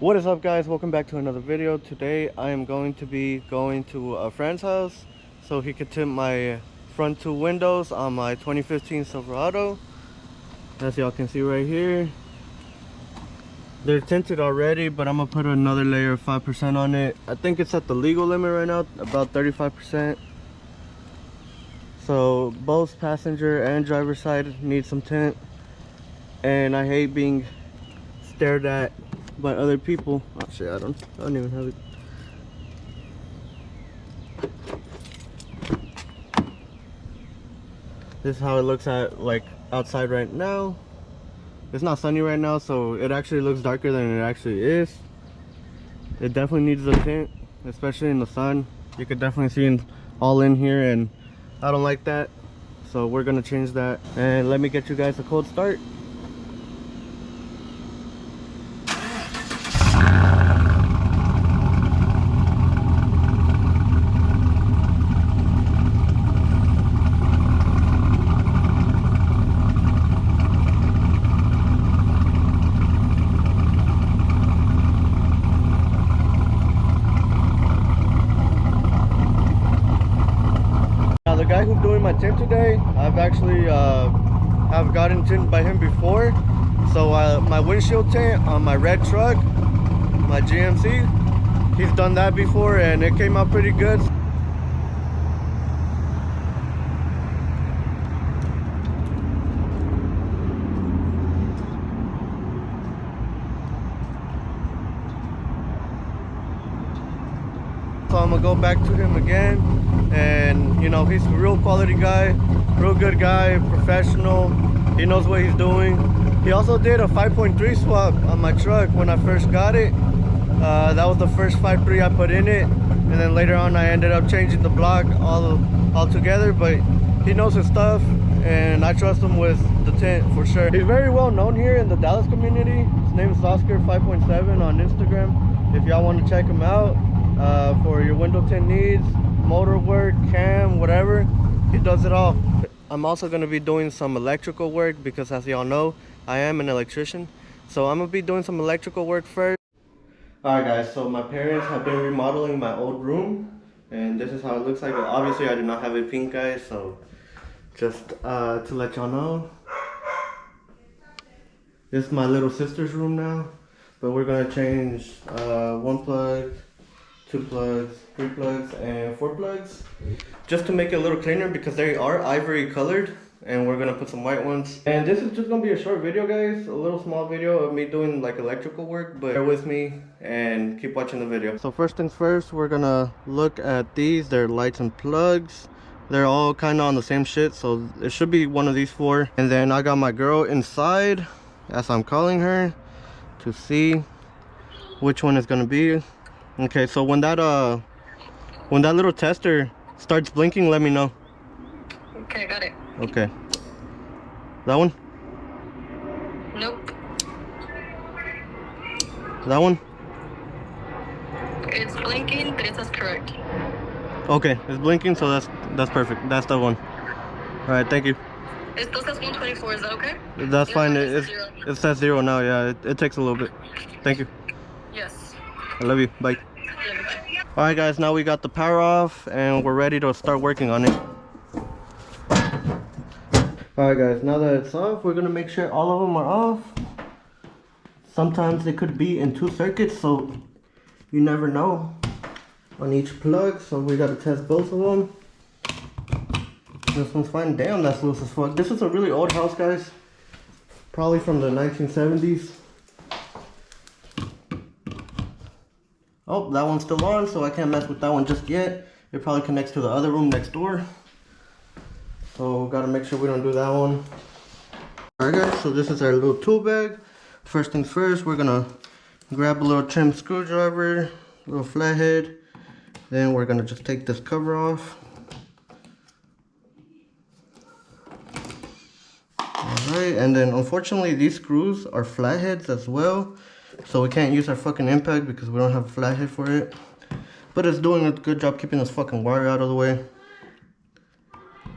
What is up, guys? Welcome back to another video. Today I am going to be going to a friend's house so he could tint my front two windows on my 2015 Silverado. As y'all can see right here, they're tinted already, but I'm gonna put another layer of 5% on it. I think it's at the legal limit right now, about 35%. So both passenger and driver side need some tint, and I hate being stared at by other people. Oh shit, I don't even have it. This is how it looks at like outside right now. It's not sunny right now, so it actually looks darker than it actually is. It definitely needs a tint, especially in the sun. You could definitely see it all in here, and I don't like that, so we're gonna change that. And let me get you guys a cold start. The guy who's doing my tint today, I've actually have gotten tint by him before. So my windshield tint on my red truck, my GMC, he's done that before and it came out pretty good. So I'm gonna go back to him again, and you know, he's a real quality guy, real good guy, professional. He knows what he's doing. He also did a 5.3 swap on my truck when I first got it. That was the first 5.3 I put in it, and then later on I ended up changing the block all together. But he knows his stuff, and I trust him with the tint for sure. He's very well known here in the Dallas community. His name is Oscar 5.7 on Instagram. If y'all want to check him out for your window tint needs, motor work, cam, whatever, he does it all. I'm also going to be doing some electrical work because, as y'all know, I am an electrician. So I'm going to be doing some electrical work first. Alright guys, so my parents have been remodeling my old room, and this is how it looks like. Obviously I do not have it pink, guys, so just to let y'all know, this is my little sister's room now. But we're going to change 1 plug, 2 plugs, 3 plugs, and 4 plugs, just to make it a little cleaner because they are ivory colored, and we're gonna put some white ones. And this is just gonna be a short video, guys, a little small video of me doing like electrical work, but bear with me and keep watching the video. So first things first, we're gonna look at these. They're lights and plugs. They're all kind of on the same shit, so it should be one of these 4. And then I got my girl inside, as I'm calling her, to see which one is gonna be. Okay, so when that little tester starts blinking, let me know. Okay, got it. Okay. That one? Nope. That one? It's blinking, but it says correct. Okay, it's blinking, so that's perfect. That's the one. All right, thank you. It still says 124, is that okay? That's fine. It says 0 now. Yeah, it takes a little bit. Thank you. Yes. I love you. Bye. All right, guys, now we got the power off and we're ready to start working on it. All right, guys, now that it's off, we're gonna make sure all of them are off. Sometimes they could be in 2 circuits, so you never know on each plug. So we gotta test both of them. This one's fine. Damn, that's loose as fuck. This is a really old house, guys, probably from the 1970s. Oh, that one's still on, so I can't mess with that one just yet. It probably connects to the other room next door, so gotta make sure we don't do that one. Alright guys, so this is our little tool bag. First things first, we're gonna grab a little trim screwdriver, a little flathead. Then we're gonna just take this cover off. Alright, and then unfortunately these screws are flatheads as well, so we can't use our fucking impact because we don't have a flathead for it. But it's doing a good job keeping this fucking wire out of the way.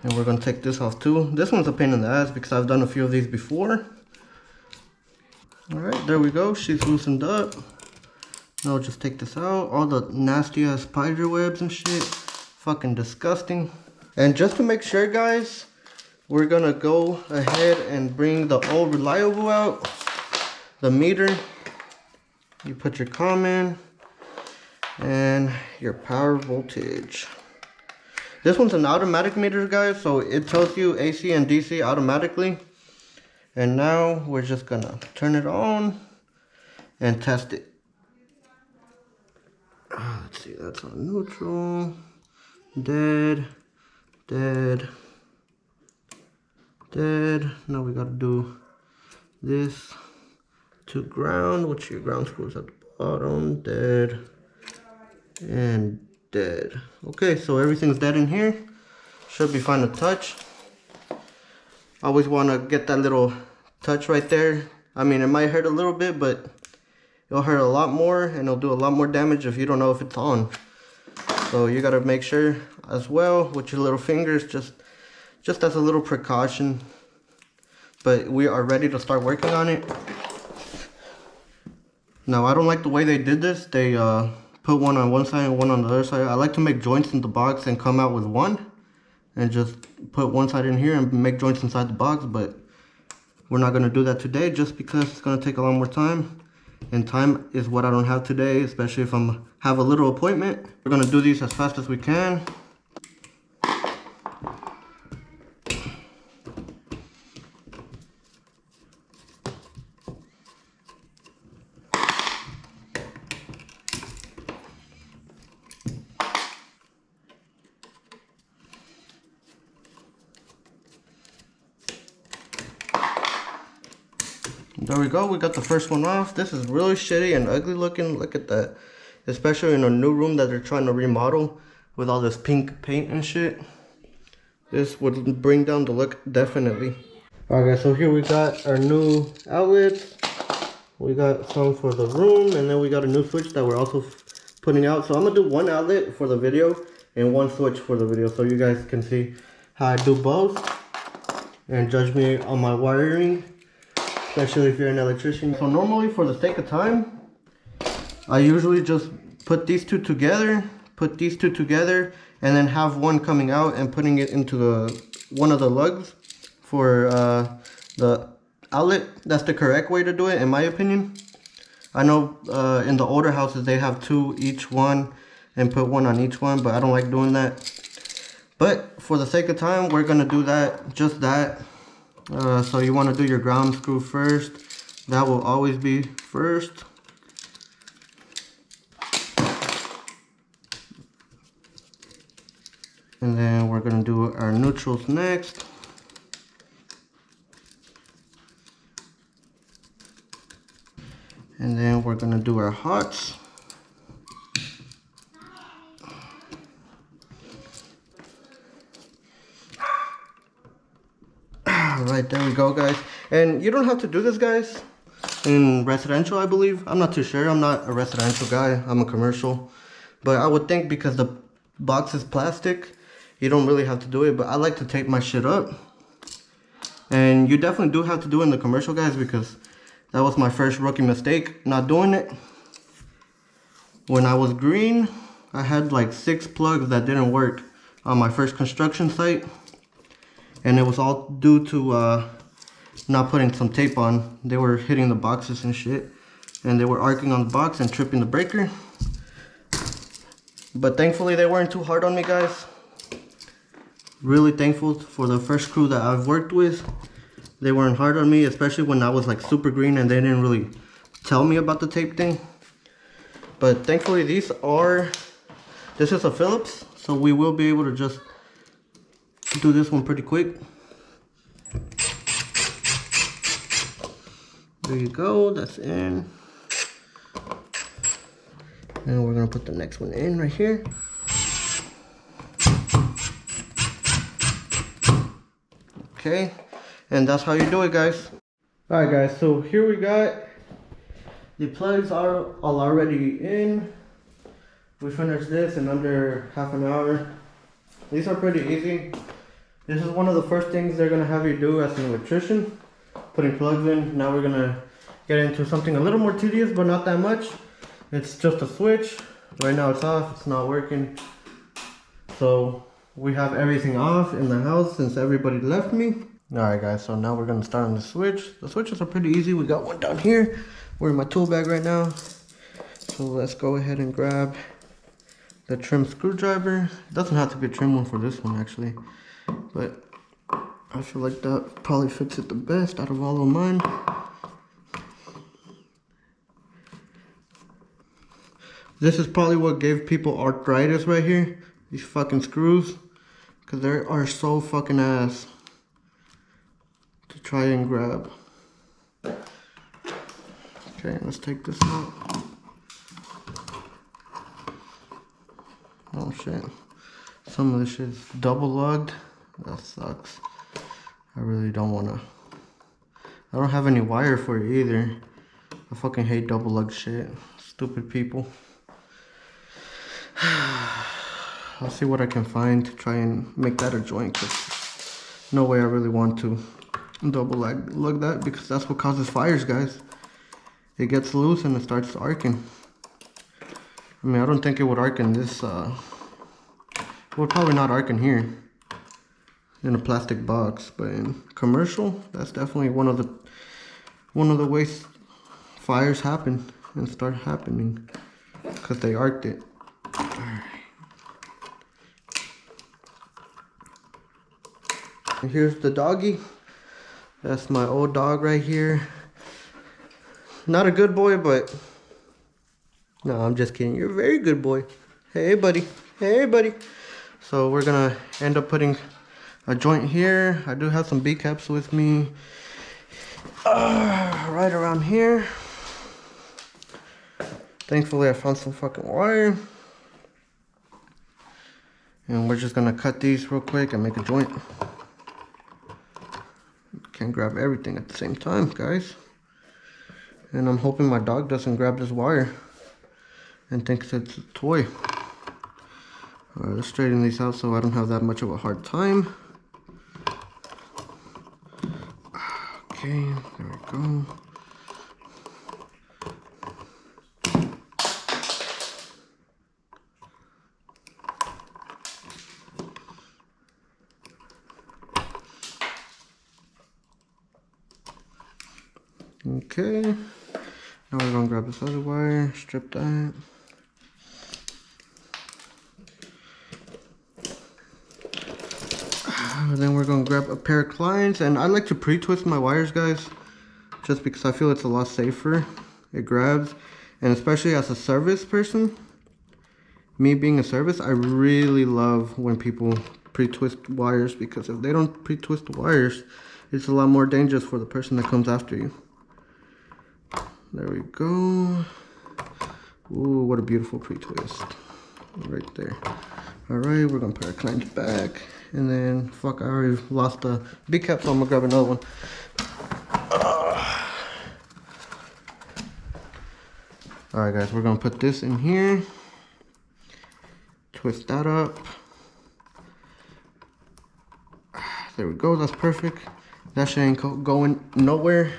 And we're gonna take this off too. This one's a pain in the ass because I've done a few of these before. Alright, there we go. She's loosened up. I'll just take this out. All the nasty ass spider webs and shit. Fucking disgusting. And just to make sure, guys, we're gonna go ahead and bring the old reliable out. The meter. You put your comm in. And your power voltage. This one's an automatic meter, guys, so it tells you AC and DC automatically. And now we're just gonna turn it on and test it. Let's see, that's on neutral, dead, dead, dead. Now we gotta do this to ground, which your ground screws at the bottom, dead, and dead. Okay, so everything's dead in here. Should be fine to touch. I always want to get that little touch right there. I mean, it might hurt a little bit, but it'll hurt a lot more and it'll do a lot more damage if you don't know if it's on. So you got to make sure as well with your little fingers, just as a little precaution. But we are ready to start working on it. Now, I don't like the way they did this. They put one on one side and one on the other side. I like to make joints in the box and come out with one and just put one side in here and make joints inside the box, but we're not going to do that today just because it's going to take a lot more time, and time is what I don't have today, especially if I have a little appointment. We're going to do these as fast as we can. There we go, we got the first one off. This is really shitty and ugly looking. Look at that. Especially in a new room that they're trying to remodel with all this pink paint and shit. This would bring down the look definitely. Alright guys, so here we got our new outlets. We got some for the room, and then we got a new switch that we're also putting out. So I'm gonna do one outlet for the video and one switch for the video, so you guys can see how I do both and judge me on my wiring, especially if you're an electrician. So normally, for the sake of time, I usually just put these two together, and then have one coming out and putting it into one of the lugs for the outlet. That's the correct way to do it, in my opinion. I know in the older houses they have two each one and put one on each one, but I don't like doing that. But for the sake of time, we're gonna do that, just that. So you want to do your ground screw first. That will always be first. And then we're going to do our neutrals next. And then we're going to do our hots. Alright, there we go, guys. And you don't have to do this, guys, in residential, I believe. I'm not too sure. I'm not a residential guy. I'm a commercial. But I would think because the box is plastic, you don't really have to do it. But I like to tape my shit up. And you definitely do have to do it in the commercial, guys, because that was my first rookie mistake, not doing it. When I was green, I had like 6 plugs that didn't work on my first construction site. And it was all due to not putting some tape on. They were hitting the boxes and shit, and they were arcing on the box and tripping the breaker. But thankfully they weren't too hard on me, guys. Really thankful for the first crew that I've worked with. They weren't hard on me, especially when I was like super green and they didn't really tell me about the tape thing. But thankfully this is a Phillips, so we will be able to just do this one pretty quick. There you go, that's in. And we're gonna put the next one in right here. Okay, and that's how you do it, guys. Alright guys, so here we got the plugs are all already in. We finished this in under half an hour. These are pretty easy. This is one of the first things they're gonna have you do as an electrician, putting plugs in. Now we're gonna get into something a little more tedious, but not that much. It's just a switch. Right now it's off, it's not working. So we have everything off in the house since everybody left me. Alright guys, so now we're gonna start on the switch. The switches are pretty easy. We got one down here. We're in my tool bag right now. So let's go ahead and grab the trim screwdriver. It doesn't have to be a trim one for this one actually, but I feel like that probably fits it the best out of all of mine. This is probably what gave people arthritis right here. These fucking screws. Because they are so fucking ass to try and grab. Okay, let's take this out. Oh shit. Some of this shit is double lugged. That sucks. I really don't wanna. I don't have any wire for it either. I fucking hate double lugged shit. Stupid people. I'll see what I can find to try and make that a joint, cause no way I really want to double lug that, because that's what causes fires, guys. It gets loose and it starts arcing. I mean, I don't think it would arc in this, it would probably not arc in here, in a plastic box, but in commercial, that's definitely one of the ways fires happen and start happening, because they arced it. And here's the doggy. That's my old dog right here. Not a good boy, but no, I'm just kidding. You're a very good boy. Hey, buddy. Hey, buddy. So we're gonna end up putting a joint here. I do have some B caps with me. Right around here. Thankfully, I found some fucking wire. And we're just gonna cut these real quick and make a joint. Can't grab everything at the same time, guys. And I'm hoping my dog doesn't grab this wire and thinks it's a toy. Alright, let's straighten these out so I don't have that much of a hard time. Okay, there we go. Okay, now we're gonna grab this other wire, strip that. Then we're gonna grab a pair of clients, and I like to pre-twist my wires, guys, just because I feel it's a lot safer. It grabs, and especially as a service person, me being a service, I really love when people pre-twist wires, because if they don't pre-twist the wires, it's a lot more dangerous for the person that comes after you. There we go. Ooh, what a beautiful pre-twist. Right there. Alright, we're gonna put our clamps back. And then, fuck, I already lost the big cap, so I'm gonna grab another one. Alright guys, we're gonna put this in here. Twist that up. There we go, that's perfect. That shit ain't going nowhere.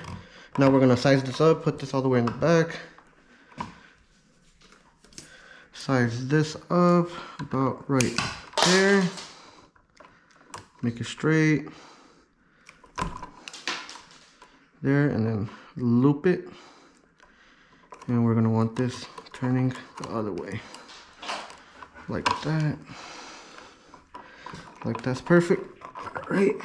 Now we're gonna size this up, put this all the way in the back. Size this up about right there. Make it straight. There, and then loop it. And we're gonna want this turning the other way. Like that. Like that's perfect. Alright.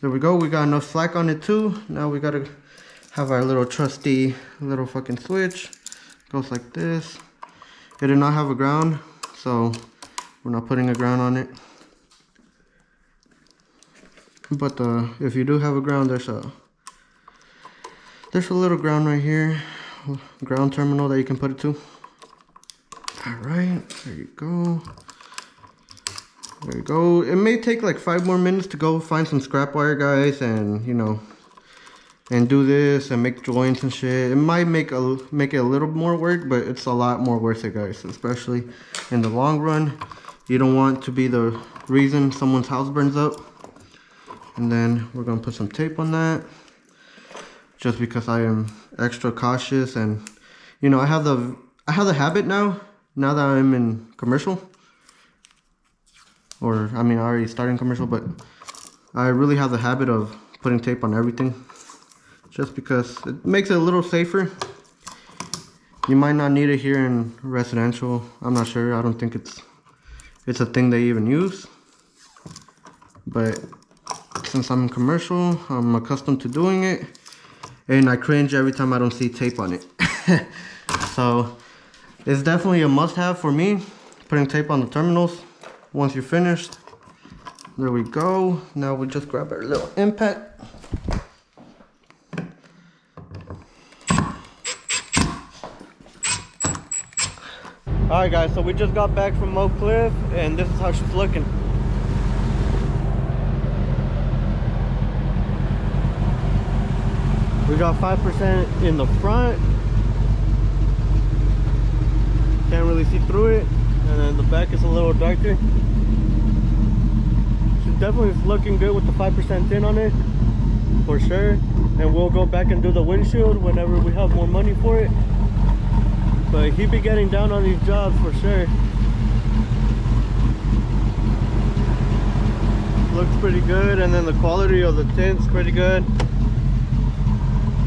There we go, we got enough slack on it too. Now we gotta have our little trusty little fucking switch. Goes like this. It did not have a ground, so we're not putting a ground on it. But if you do have a ground, there's a little ground right here, ground terminal that you can put it to. Alright, there you go. There you go. It may take like 5 more minutes to go find some scrap wire, guys, and you know, and do this and make joints and shit. It might make it a little more work, but it's a lot more worth it, guys, especially in the long run. You don't want to be the reason someone's house burns up. And then we're gonna put some tape on that, just because I am extra cautious. And you know, I have I have the habit now that I'm in commercial. Or, I mean, I already started in commercial, but I really have the habit of putting tape on everything. Just because it makes it a little safer. You might not need it here in residential. I'm not sure. I don't think it's a thing they even use. But since I'm in commercial, I'm accustomed to doing it. And I cringe every time I don't see tape on it. So it's definitely a must-have for me, putting tape on the terminals. Once you're finished, there we go. Now we just grab our little impact. Alright guys, so we just got back from Oak Cliff and this is how she's looking. We got 5% in the front. Can't really see through it. And then the back is a little darker. She's definitely looking good with the 5% tint on it, for sure. And we'll go back and do the windshield whenever we have more money for it. But he be getting down on these jobs for sure. Looks pretty good, and then the quality of the tint's pretty good.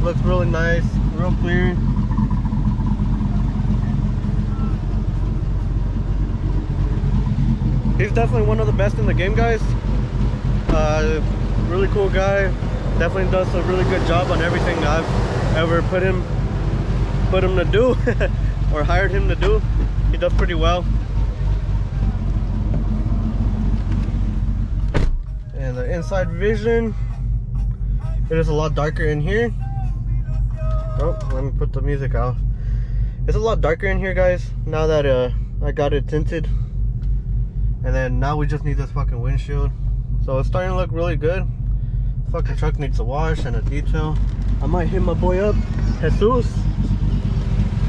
Looks really nice, real clear. He's definitely one of the best in the game, guys. Really cool guy. Definitely does a really good job on everything I've ever put him to do or hired him to do. He does pretty well. And the inside vision, it is a lot darker in here. Oh, let me put the music out. It's a lot darker in here, guys, now that I got it tinted. And then now we just need this fucking windshield. So it's starting to look really good. Fucking truck needs a wash and a detail. I might hit my boy up, Jesus,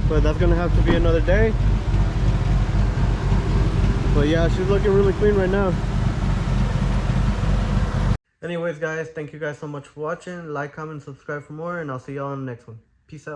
but that's gonna have to be another day. But yeah, she's looking really clean right now. Anyways guys, thank you guys so much for watching. Like, comment, subscribe for more, and I'll see y'all on the next one. Peace out.